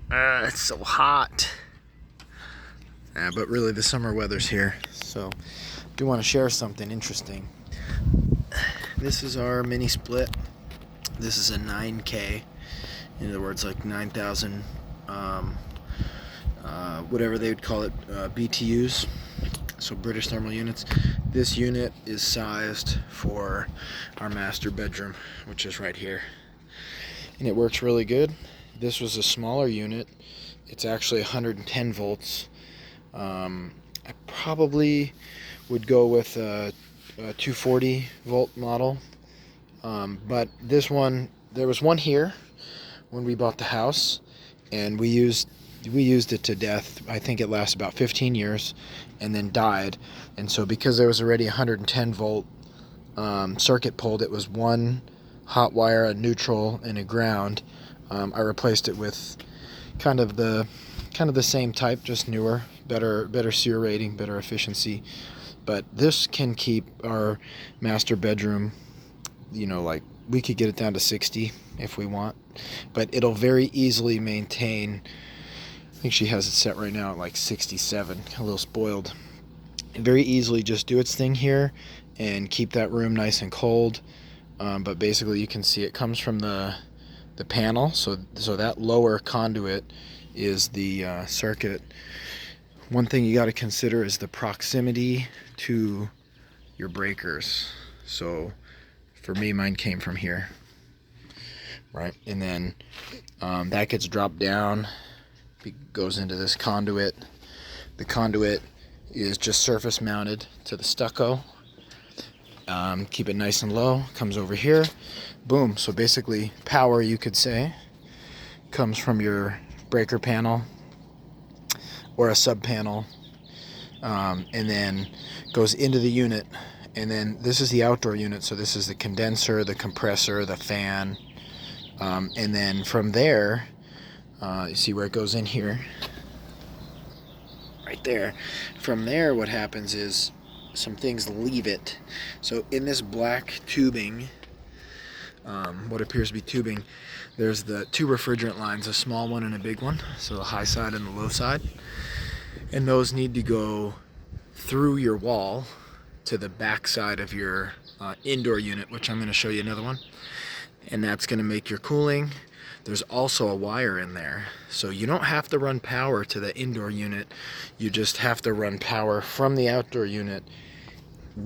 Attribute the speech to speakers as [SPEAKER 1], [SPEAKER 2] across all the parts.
[SPEAKER 1] It's so hot. Yeah, but really the summer weather's here. So I do want to share something interesting. This is our mini split. This is a 9K. In other words, like 9,000, whatever they would call it, BTUs. So British thermal units. This unit is sized for our master bedroom, which is right here. And it works really good. This was a smaller unit. It's actually 110 volts. I probably would go with a 240 volt model. But this one, there was one here when we bought the house, and we used it to death. I think it lasted about 15 years and then died. And so because there was already 110 volt circuit pulled, it was one hot wire, a neutral, and a ground. I replaced it with kind of the same type, just newer, better SEER rating, better efficiency. But this can keep our master bedroom, like we could get it down to 60 if we want, but it'll very easily maintain. I think she has it set right now at like 67, a little spoiled. Very easily just do its thing here and keep that room nice and cold. But basically you can see it comes from the panel, so that lower conduit is the circuit. One thing you got to consider is the proximity to your breakers. So for me, mine came from here, right? And then that gets dropped down, it goes into this conduit. The conduit is just surface mounted to the stucco. Keep it nice and low, comes over here, boom. So basically power, you could say, comes from your breaker panel or a sub panel, and then goes into the unit. And then this is the outdoor unit, so this is the condenser, the compressor, the fan, and then from there, you see where it goes in here, right there. From there, what happens is some things leave it. So in this black tubing, what appears to be tubing, there's the two refrigerant lines, a small one and a big one, so the high side and the low side. And those need to go through your wall to the back side of your indoor unit, which I'm going to show you another one. And that's going to make your cooling. There's also a wire in there, so you don't have to run power to the indoor unit. You just have to run power from the outdoor unit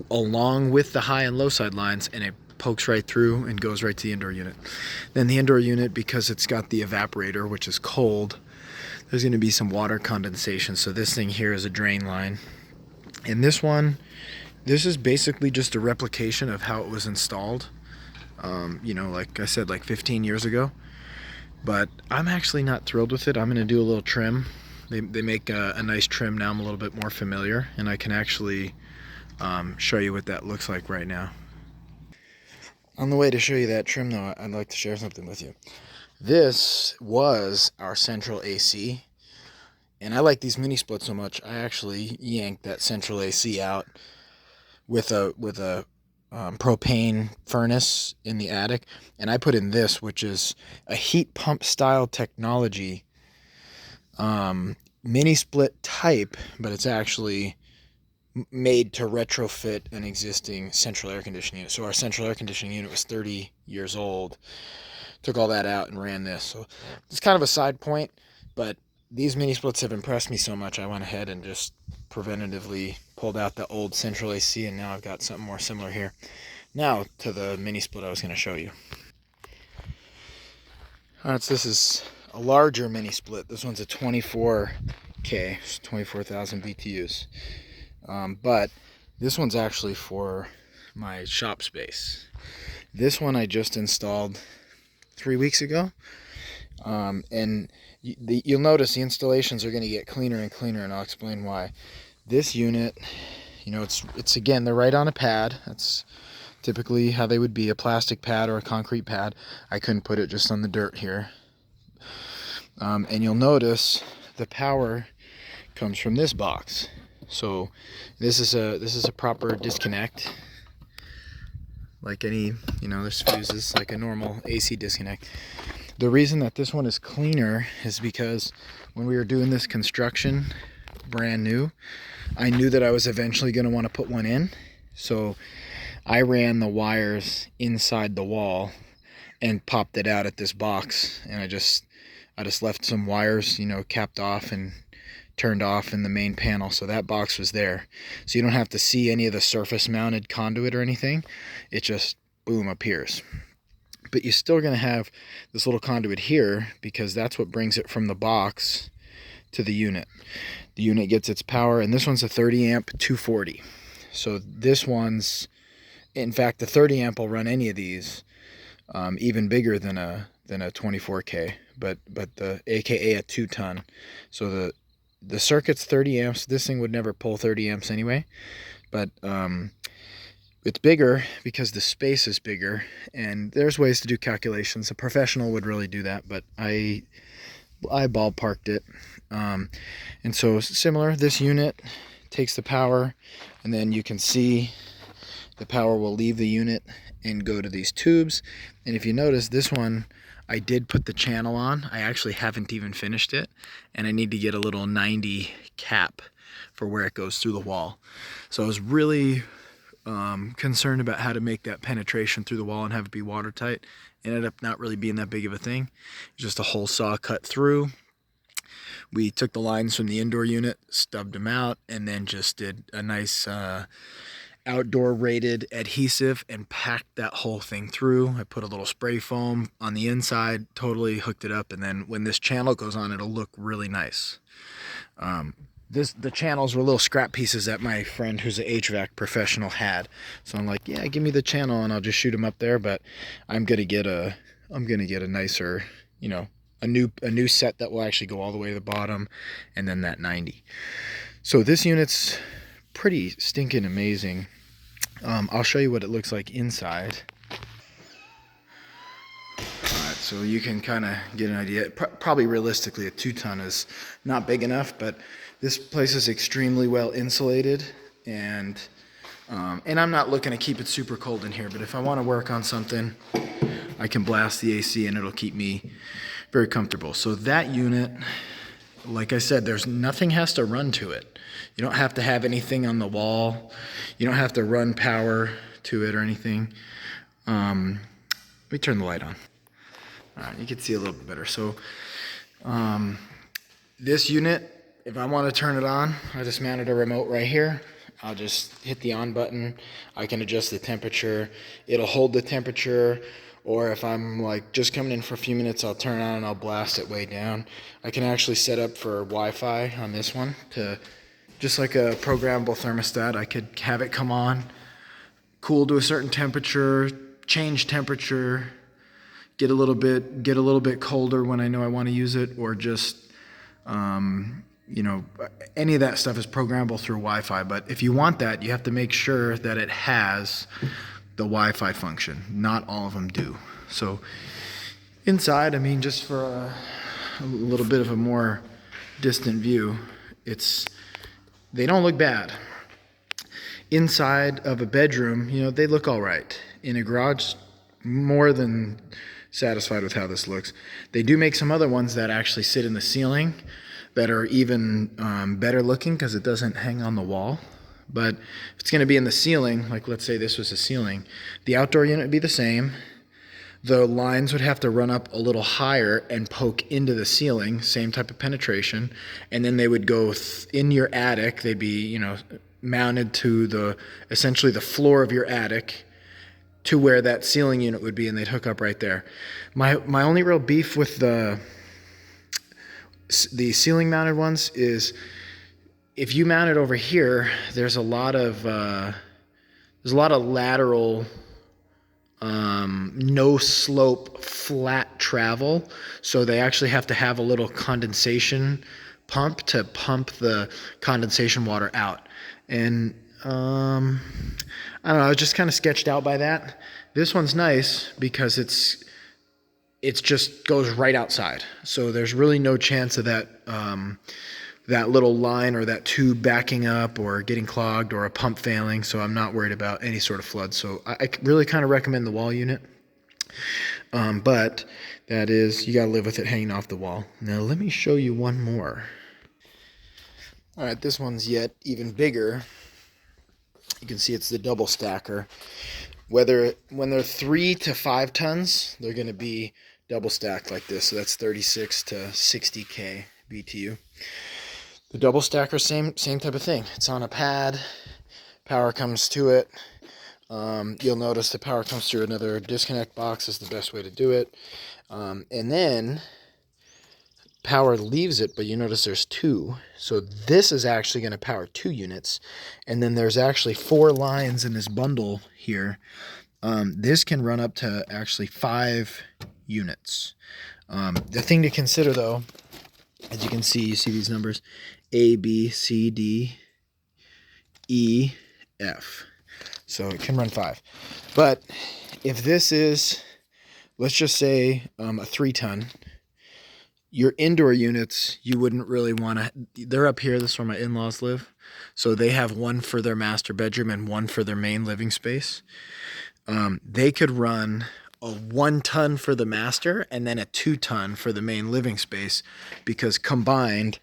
[SPEAKER 1] along with the high and low side lines, and it pokes right through and goes right to the indoor unit. Then the indoor unit, because it's got the evaporator, which is cold, there's going to be some water condensation. So this thing here is a drain line. And this is basically just a replication of how it was installed, like I said, like 15 years ago. But I'm actually not thrilled with it. I'm going to do a little trim. They make a nice trim now. I'm a little bit more familiar, and I can actually show you what that looks like right now. On the way to show you that trim, though, I'd like to share something with you. This was our central AC, and I like these mini splits so much, I actually yanked that central AC out with a propane furnace in the attic, and I put in this, which is a heat pump style technology, mini split type, but it's actually made to retrofit an existing central air conditioning unit. So our central air conditioning unit was 30 years old. Took all that out and ran this. So it's kind of a side point, but these mini splits have impressed me so much, I went ahead and just preventatively pulled out the old central AC, and now I've got something more similar here. Now to the mini split I was going to show you. Alright, so this is a larger mini split. This one's a 24K, 24,000 BTUs. But this one's actually for my shop space. This one I just installed 3 weeks ago, and you'll notice the installations are going to get cleaner and cleaner, and I'll explain why. This unit, it's again, they're right on a pad. That's typically how they would be, a plastic pad or a concrete pad. I couldn't put it just on the dirt here. And you'll notice the power comes from this box. So this is a proper disconnect, like any, there's fuses like a normal AC disconnect. The reason that this one is cleaner is because when we were doing this construction, brand new, I knew that I was eventually going to want to put one in. So I ran the wires inside the wall and popped it out at this box, and I just left some wires, you know, capped off and turned off in the main panel, so that box was there. So you don't have to see any of the surface mounted conduit or anything. It just boom appears. But you're still going to have this little conduit here because that's what brings it from the box to the unit. The unit gets its power, and this one's a 30 amp 240. So this one's, in fact, the 30 amp will run any of these, even bigger than a 24K, but the AKA a 2-ton. So the circuit's 30 amps. This thing would never pull 30 amps anyway, but it's bigger because the space is bigger, and there's ways to do calculations. A professional would really do that, but I ballparked it. And so similar, this unit takes the power, and then you can see the power will leave the unit and go to these tubes. And if you notice, this one, I did put the channel on. I actually haven't even finished it, and I need to get a little 90 cap for where it goes through the wall. So I was really concerned about how to make that penetration through the wall and have it be watertight. It ended up not really being that big of a thing. Just a hole saw cut through. We took the lines from the indoor unit, stubbed them out, and then just did a nice outdoor rated adhesive and packed that whole thing through. I put a little spray foam on the inside, totally hooked it up, and then when this channel goes on, it'll look really nice. The channels were little scrap pieces that my friend who's an HVAC professional had. So I'm like, yeah, give me the channel and I'll just shoot them up there. But I'm gonna get a nicer, you know, a new set that will actually go all the way to the bottom, and then that 90. So this unit's pretty stinking amazing. I'll show you what it looks like inside. Alright, so you can kind of get an idea. Probably realistically a 2-ton is not big enough, but this place is extremely well insulated, and I'm not looking to keep it super cold in here, but if I want to work on something, I can blast the AC and it'll keep me very comfortable. So that unit, like I said, there's nothing has to run to it. You don't have to have anything on the wall. You don't have to run power to it or anything. Let me turn the light on. All right, you can see a little bit better. So this unit, if I want to turn it on, I just mounted a remote right here. I'll just hit the on button. I can adjust the temperature. It'll hold the temperature. Or if I'm like just coming in for a few minutes, I'll turn it on and I'll blast it way down. I can actually set up for Wi-Fi on this one to just like a programmable thermostat. I could have it come on, cool to a certain temperature, change temperature, get a little bit colder when I know I want to use it, or just you know, any of that stuff is programmable through Wi-Fi. But if you want that, you have to make sure that it has the Wi-Fi function. Not all of them do. So inside, I mean, just for a little bit of a more distant view, they don't look bad. Inside of a bedroom, you know, they look all right. In a garage, more than satisfied with how this looks. They do make some other ones that actually sit in the ceiling that are even better looking because it doesn't hang on the wall. But if it's going to be in the ceiling, like let's say this was a ceiling, the outdoor unit would be the same. The lines would have to run up a little higher and poke into the ceiling, same type of penetration, and then they would go in your attic. They'd be, you know, mounted to essentially the floor of your attic to where that ceiling unit would be, and they'd hook up right there. My only real beef with the ceiling mounted ones is if you mount it over here, there's a lot of lateral, no slope, flat travel. So they actually have to have a little condensation pump to pump the condensation water out. And I don't know, I was just kind of sketched out by that. This one's nice because it's just goes right outside. So there's really no chance of that that little line or that tube backing up or getting clogged or a pump failing. So I'm not worried about any sort of flood. So I really kind of recommend the wall unit. But that is, you got to live with it hanging off the wall. Now let me show you one more. All right, this one's yet even bigger. You can see it's the double stacker. When they're 3 to 5 tons, they're going to be double stacked like this. So that's 36 to 60K BTU. The double stacker, same type of thing. It's on a pad. Power comes to it. You'll notice the power comes through another disconnect box is the best way to do it. And then power leaves it, but you notice there's 2. So this is actually going to power 2 units. And then there's actually 4 lines in this bundle here. This can run up to actually 5 units. The thing to consider, though, as you see these numbers, A, B, C, D, E, F. So it can run 5. But if this is, let's just say, a 3-ton, your indoor units, you wouldn't really want to, they're up here, this is where my in-laws live. So they have one for their master bedroom and one for their main living space. They could run a 1-ton for the master and then a 2-ton for the main living space, because combined,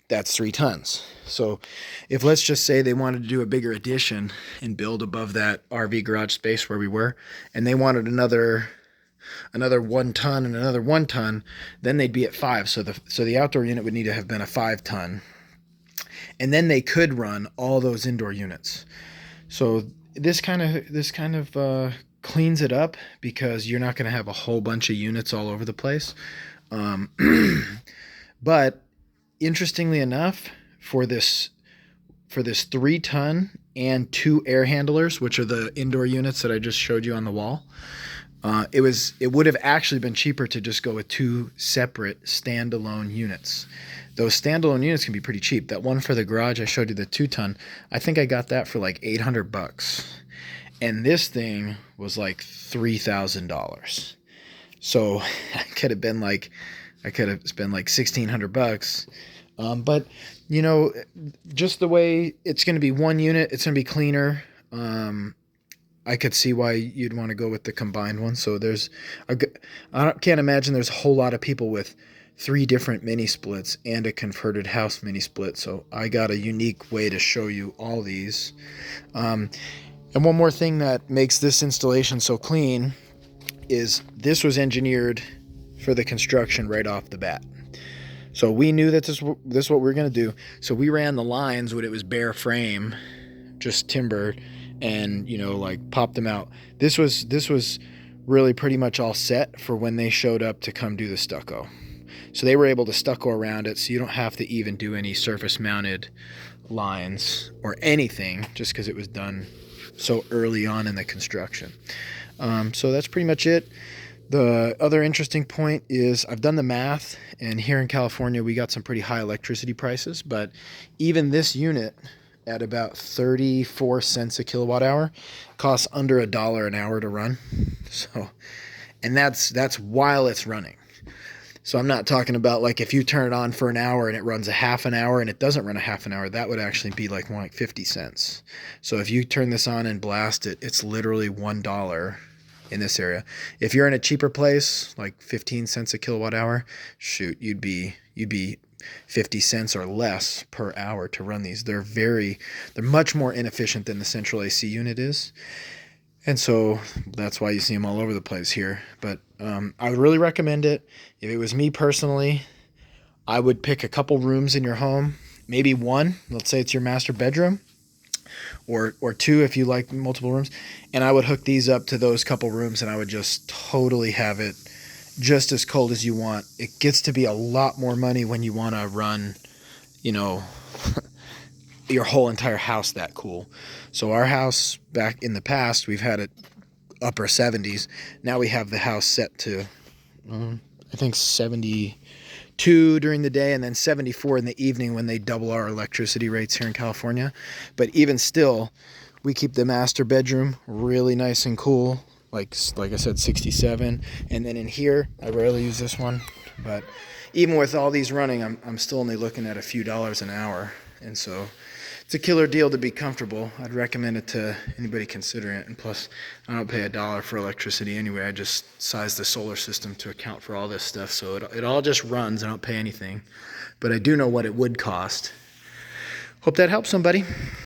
[SPEAKER 1] that's 3 tons. So if, let's just say, they wanted to do a bigger addition and build above that RV garage space where we were, and they wanted another 1 ton and another 1 ton, then they'd be at 5. So the outdoor unit would need to have been a 5-ton, and then they could run all those indoor units. So this kind of cleans it up, because you're not going to have a whole bunch of units all over the place. But interestingly enough, for this 3-ton and 2 air handlers, which are the indoor units that I just showed you on the wall, it would have actually been cheaper to just go with 2 separate standalone units. Those standalone units can be pretty cheap. That one for the garage I showed you, the 2-ton, I think I got that for like $800, and this thing was like $3,000. So I could have spent like $1,600. But you know, just the way it's going to be 1 unit, it's going to be cleaner. I could see why you'd want to go with the combined one. So can't imagine there's a whole lot of people with 3 different mini splits and a converted house mini split. So I got a unique way to show you all these. And one more thing that makes this installation so clean is this was engineered for the construction right off the bat. So we knew that this is what we were going to do. So we ran the lines when it was bare frame, just timber, and like popped them out. This was really pretty much all set for when they showed up to come do the stucco. So they were able to stucco around it, so you don't have to even do any surface mounted lines or anything, just because it was done so early on in the construction. So that's pretty much it. The other interesting point is I've done the math, and here in California we got some pretty high electricity prices, but even this unit at about 34 cents a kilowatt hour costs under $1 an hour to run. So, and that's while it's running. So I'm not talking about like if you turn it on for an hour and it runs a half an hour and it doesn't run a half an hour, that would actually be like more like 50 cents. So if you turn this on and blast it, it's literally $1 in this area. If you're in a cheaper place, like 15 cents a kilowatt hour, shoot, you'd be 50 cents or less per hour to run these. They're much more inefficient than the central AC unit is. And so that's why you see them all over the place here. But I would really recommend it. If it was me personally, I would pick a couple rooms in your home, maybe 1. Let's say it's your master bedroom, or 2 if you like multiple rooms. And I would hook these up to those couple rooms, and I would just totally have it just as cold as you want. It gets to be a lot more money when you want to run, your whole entire house that cool. So our house back in the past, we've had it upper 70s. Now we have the house set to, I think 72 during the day and then 74 in the evening when they double our electricity rates here in California. But even still, we keep the master bedroom really nice and cool. Like I said, 67. And then in here, I rarely use this one, but even with all these running, I'm still only looking at a few dollars an hour. And so It's a killer deal to be comfortable. I'd recommend it to anybody considering it. And plus, I don't pay $1 for electricity anyway. I just size the solar system to account for all this stuff. So it all just runs. I don't pay anything. But I do know what it would cost. Hope that helps somebody.